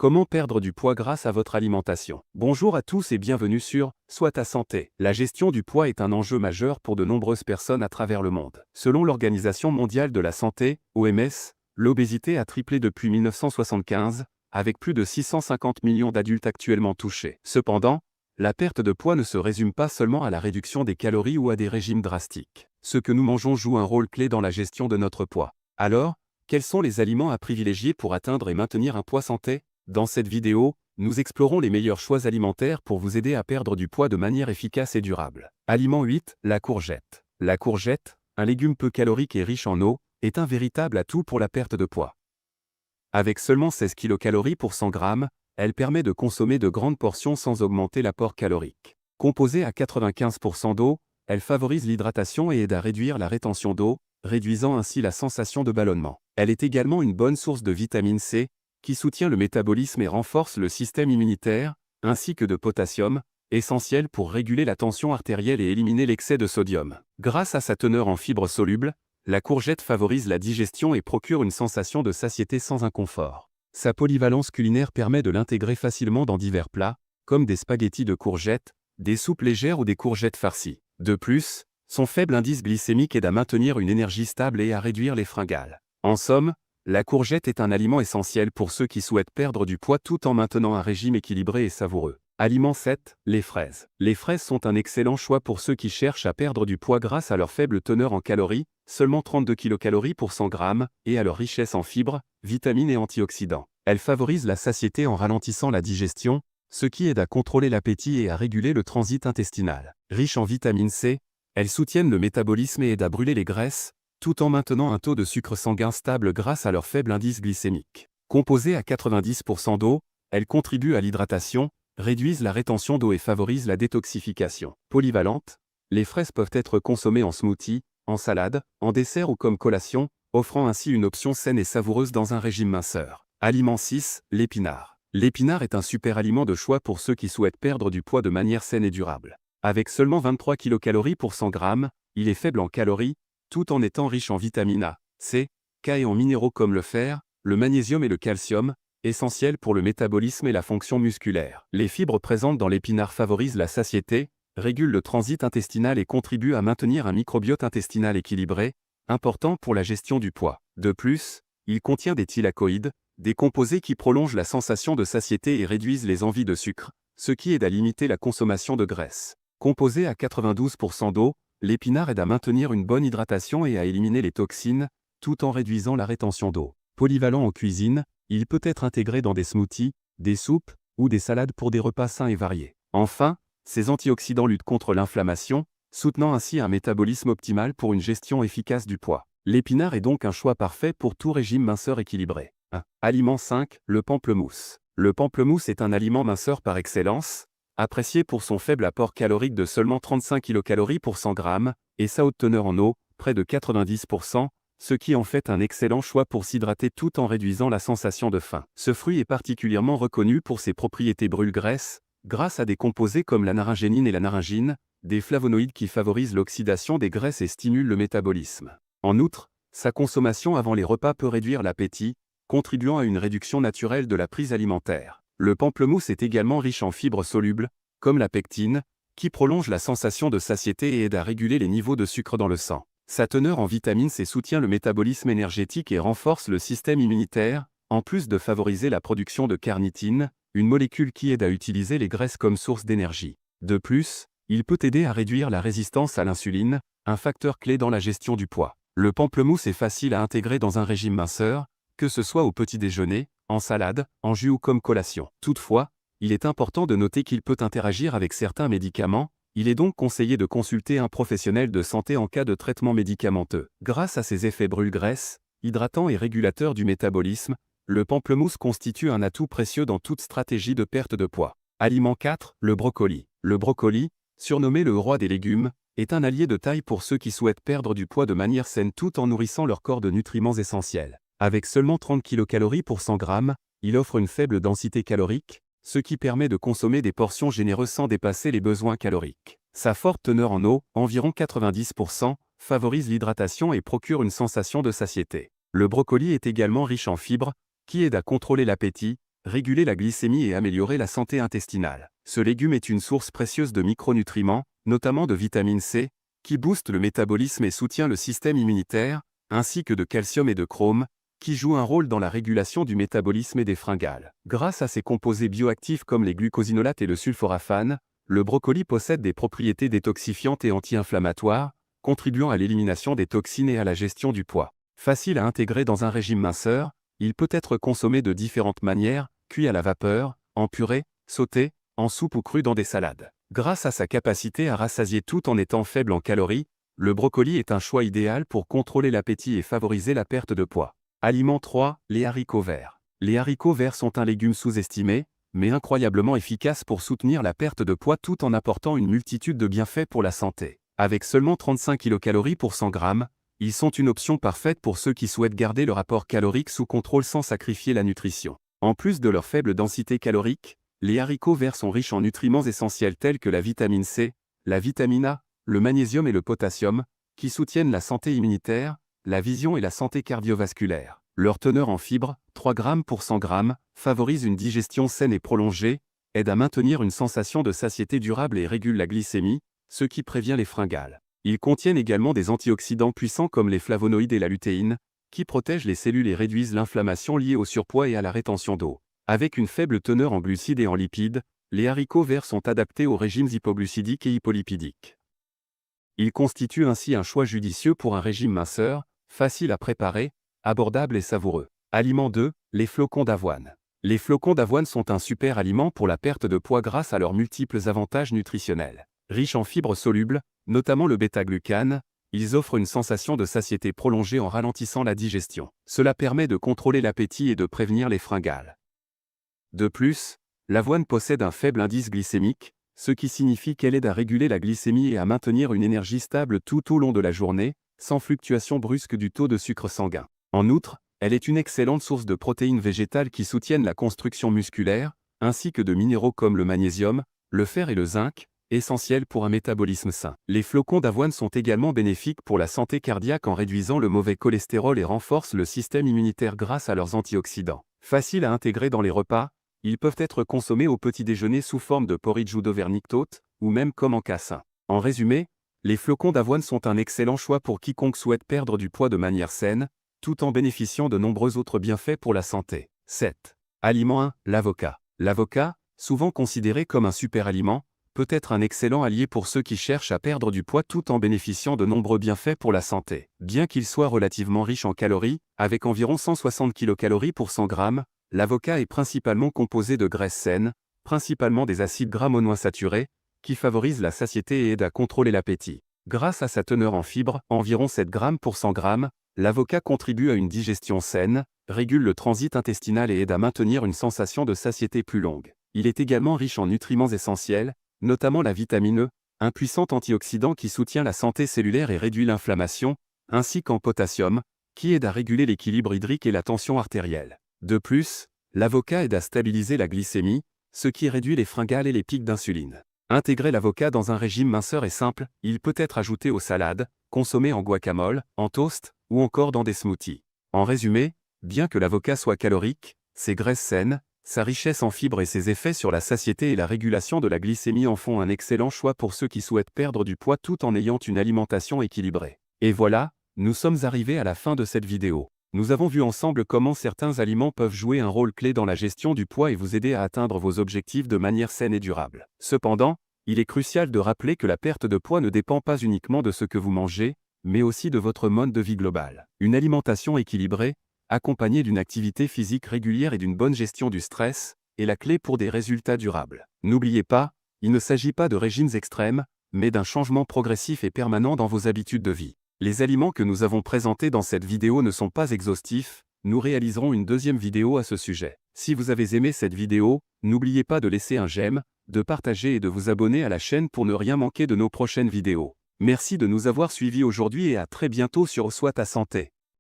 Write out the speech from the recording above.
Comment perdre du poids grâce à votre alimentation? Bonjour à tous et bienvenue sur Sois ta santé. La gestion du poids est un enjeu majeur pour de nombreuses personnes à travers le monde. Selon l'Organisation mondiale de la santé, OMS, l'obésité a triplé depuis 1975, avec plus de 650 millions d'adultes actuellement touchés. Cependant, la perte de poids ne se résume pas seulement à la réduction des calories ou à des régimes drastiques. Ce que nous mangeons joue un rôle clé dans la gestion de notre poids. Alors, quels sont les aliments à privilégier pour atteindre et maintenir un poids santé? Dans cette vidéo, nous explorons les meilleurs choix alimentaires pour vous aider à perdre du poids de manière efficace et durable. Aliment 8, la courgette. La courgette, un légume peu calorique et riche en eau, est un véritable atout pour la perte de poids. Avec seulement 16 kcal pour 100 g, elle permet de consommer de grandes portions sans augmenter l'apport calorique. Composée à 95% d'eau, elle favorise l'hydratation et aide à réduire la rétention d'eau, réduisant ainsi la sensation de ballonnement. Elle est également une bonne source de vitamine C, qui soutient le métabolisme et renforce le système immunitaire, ainsi que de potassium, essentiel pour réguler la tension artérielle et éliminer l'excès de sodium. Grâce à sa teneur en fibres solubles, la courgette favorise la digestion et procure une sensation de satiété sans inconfort. Sa polyvalence culinaire permet de l'intégrer facilement dans divers plats, comme des spaghettis de courgettes, des soupes légères ou des courgettes farcies. De plus, son faible indice glycémique aide à maintenir une énergie stable et à réduire les fringales. En somme, la courgette est un aliment essentiel pour ceux qui souhaitent perdre du poids tout en maintenant un régime équilibré et savoureux. Aliment 7, les fraises. Les fraises sont un excellent choix pour ceux qui cherchent à perdre du poids grâce à leur faible teneur en calories, seulement 32 kcal pour 100 g, et à leur richesse en fibres, vitamines et antioxydants. Elles favorisent la satiété en ralentissant la digestion, ce qui aide à contrôler l'appétit et à réguler le transit intestinal. Riches en vitamine C, elles soutiennent le métabolisme et aident à brûler les graisses, tout en maintenant un taux de sucre sanguin stable grâce à leur faible indice glycémique. Composées à 90% d'eau, elles contribuent à l'hydratation, réduisent la rétention d'eau et favorisent la détoxification. Polyvalentes, les fraises peuvent être consommées en smoothie, en salade, en dessert ou comme collation, offrant ainsi une option saine et savoureuse dans un régime minceur. Aliment 6, l'épinard. L'épinard est un super aliment de choix pour ceux qui souhaitent perdre du poids de manière saine et durable. Avec seulement 23 kcal pour 100 g, il est faible en calories, tout en étant riche en vitamine A, C, K et en minéraux comme le fer, le magnésium et le calcium, essentiels pour le métabolisme et la fonction musculaire. Les fibres présentes dans l'épinard favorisent la satiété, régulent le transit intestinal et contribuent à maintenir un microbiote intestinal équilibré, important pour la gestion du poids. De plus, il contient des thylakoïdes, des composés qui prolongent la sensation de satiété et réduisent les envies de sucre, ce qui aide à limiter la consommation de graisse. Composé à 92% d'eau, l'épinard aide à maintenir une bonne hydratation et à éliminer les toxines, tout en réduisant la rétention d'eau. Polyvalent en cuisine, il peut être intégré dans des smoothies, des soupes ou des salades pour des repas sains et variés. Enfin, ses antioxydants luttent contre l'inflammation, soutenant ainsi un métabolisme optimal pour une gestion efficace du poids. L'épinard est donc un choix parfait pour tout régime minceur équilibré. Aliment 5, le pamplemousse. Le pamplemousse est un aliment minceur par excellence, apprécié pour son faible apport calorique de seulement 35 kcal pour 100 g, et sa haute teneur en eau, près de 90%, ce qui en fait un excellent choix pour s'hydrater tout en réduisant la sensation de faim. Ce fruit est particulièrement reconnu pour ses propriétés brûle-graisse, grâce à des composés comme la naringénine et la naringine, des flavonoïdes qui favorisent l'oxydation des graisses et stimulent le métabolisme. En outre, sa consommation avant les repas peut réduire l'appétit, contribuant à une réduction naturelle de la prise alimentaire. Le pamplemousse est également riche en fibres solubles, comme la pectine, qui prolonge la sensation de satiété et aide à réguler les niveaux de sucre dans le sang. Sa teneur en vitamine C soutient le métabolisme énergétique et renforce le système immunitaire, en plus de favoriser la production de carnitine, une molécule qui aide à utiliser les graisses comme source d'énergie. De plus, il peut aider à réduire la résistance à l'insuline, un facteur clé dans la gestion du poids. Le pamplemousse est facile à intégrer dans un régime minceur, que ce soit au petit déjeuner, en salade, en jus ou comme collation. Toutefois, il est important de noter qu'il peut interagir avec certains médicaments, il est donc conseillé de consulter un professionnel de santé en cas de traitement médicamenteux. Grâce à ses effets brûle-graisse, hydratants et régulateurs du métabolisme, le pamplemousse constitue un atout précieux dans toute stratégie de perte de poids. Aliment 4, le brocoli. Le brocoli, surnommé le roi des légumes, est un allié de taille pour ceux qui souhaitent perdre du poids de manière saine tout en nourrissant leur corps de nutriments essentiels. Avec seulement 30 kcal pour 100 g, il offre une faible densité calorique, ce qui permet de consommer des portions généreuses sans dépasser les besoins caloriques. Sa forte teneur en eau, environ 90%, favorise l'hydratation et procure une sensation de satiété. Le brocoli est également riche en fibres, qui aident à contrôler l'appétit, réguler la glycémie et améliorer la santé intestinale. Ce légume est une source précieuse de micronutriments, notamment de vitamine C, qui booste le métabolisme et soutient le système immunitaire, ainsi que de calcium et de chrome, qui jouent un rôle dans la régulation du métabolisme et des fringales. Grâce à ses composés bioactifs comme les glucosinolates et le sulforaphane, le brocoli possède des propriétés détoxifiantes et anti-inflammatoires, contribuant à l'élimination des toxines et à la gestion du poids. Facile à intégrer dans un régime minceur, il peut être consommé de différentes manières, cuit à la vapeur, en purée, sauté, en soupe ou cru dans des salades. Grâce à sa capacité à rassasier tout en étant faible en calories, le brocoli est un choix idéal pour contrôler l'appétit et favoriser la perte de poids. Aliment 3, les haricots verts. Les haricots verts sont un légume sous-estimé, mais incroyablement efficace pour soutenir la perte de poids tout en apportant une multitude de bienfaits pour la santé. Avec seulement 35 kcal pour 100 g, ils sont une option parfaite pour ceux qui souhaitent garder le rapport calorique sous contrôle sans sacrifier la nutrition. En plus de leur faible densité calorique, les haricots verts sont riches en nutriments essentiels tels que la vitamine C, la vitamine A, le magnésium et le potassium, qui soutiennent la santé immunitaire, la vision et la santé cardiovasculaire. Leur teneur en fibres, 3 g pour 100 g, favorise une digestion saine et prolongée, aide à maintenir une sensation de satiété durable et régule la glycémie, ce qui prévient les fringales. Ils contiennent également des antioxydants puissants comme les flavonoïdes et la lutéine, qui protègent les cellules et réduisent l'inflammation liée au surpoids et à la rétention d'eau. Avec une faible teneur en glucides et en lipides, les haricots verts sont adaptés aux régimes hypoglucidiques et hypolipidiques. Ils constituent ainsi un choix judicieux pour un régime minceur, facile à préparer, abordable et savoureux. Aliment 2, les flocons d'avoine. Les flocons d'avoine sont un super aliment pour la perte de poids grâce à leurs multiples avantages nutritionnels. Riches en fibres solubles, notamment le bêta-glucane, ils offrent une sensation de satiété prolongée en ralentissant la digestion. Cela permet de contrôler l'appétit et de prévenir les fringales. De plus, l'avoine possède un faible indice glycémique, ce qui signifie qu'elle aide à réguler la glycémie et à maintenir une énergie stable tout au long de la journée, sans fluctuation brusque du taux de sucre sanguin. En outre, elle est une excellente source de protéines végétales qui soutiennent la construction musculaire, ainsi que de minéraux comme le magnésium, le fer et le zinc, essentiels pour un métabolisme sain. Les flocons d'avoine sont également bénéfiques pour la santé cardiaque en réduisant le mauvais cholestérol et renforcent le système immunitaire grâce à leurs antioxydants. Faciles à intégrer dans les repas, ils peuvent être consommés au petit déjeuner sous forme de porridge ou d'auvergnictote, ou même comme en cassin. En résumé, les flocons d'avoine sont un excellent choix pour quiconque souhaite perdre du poids de manière saine, tout en bénéficiant de nombreux autres bienfaits pour la santé. 7. Aliment 1, l'avocat. L'avocat, souvent considéré comme un super aliment, peut être un excellent allié pour ceux qui cherchent à perdre du poids tout en bénéficiant de nombreux bienfaits pour la santé. Bien qu'il soit relativement riche en calories, avec environ 160 kcal pour 100 g, l'avocat est principalement composé de graisses saines, principalement des acides gras monoinsaturés, qui favorisent la satiété et aident à contrôler l'appétit. Grâce à sa teneur en fibres, environ 7 g pour 100 g, l'avocat contribue à une digestion saine, régule le transit intestinal et aide à maintenir une sensation de satiété plus longue. Il est également riche en nutriments essentiels, notamment la vitamine E, un puissant antioxydant qui soutient la santé cellulaire et réduit l'inflammation, ainsi qu'en potassium, qui aide à réguler l'équilibre hydrique et la tension artérielle. De plus, l'avocat aide à stabiliser la glycémie, ce qui réduit les fringales et les pics d'insuline. Intégrer l'avocat dans un régime minceur est simple, il peut être ajouté aux salades, consommé en guacamole, en toast, ou encore dans des smoothies. En résumé, bien que l'avocat soit calorique, ses graisses saines, sa richesse en fibres et ses effets sur la satiété et la régulation de la glycémie en font un excellent choix pour ceux qui souhaitent perdre du poids tout en ayant une alimentation équilibrée. Et voilà, nous sommes arrivés à la fin de cette vidéo. Nous avons vu ensemble comment certains aliments peuvent jouer un rôle clé dans la gestion du poids et vous aider à atteindre vos objectifs de manière saine et durable. Cependant, il est crucial de rappeler que la perte de poids ne dépend pas uniquement de ce que vous mangez, mais aussi de votre mode de vie global. Une alimentation équilibrée, accompagnée d'une activité physique régulière et d'une bonne gestion du stress, est la clé pour des résultats durables. N'oubliez pas, il ne s'agit pas de régimes extrêmes, mais d'un changement progressif et permanent dans vos habitudes de vie. Les aliments que nous avons présentés dans cette vidéo ne sont pas exhaustifs, nous réaliserons une deuxième vidéo à ce sujet. Si vous avez aimé cette vidéo, n'oubliez pas de laisser un j'aime, de partager et de vous abonner à la chaîne pour ne rien manquer de nos prochaines vidéos. Merci de nous avoir suivis aujourd'hui et à très bientôt sur Sois ta santé.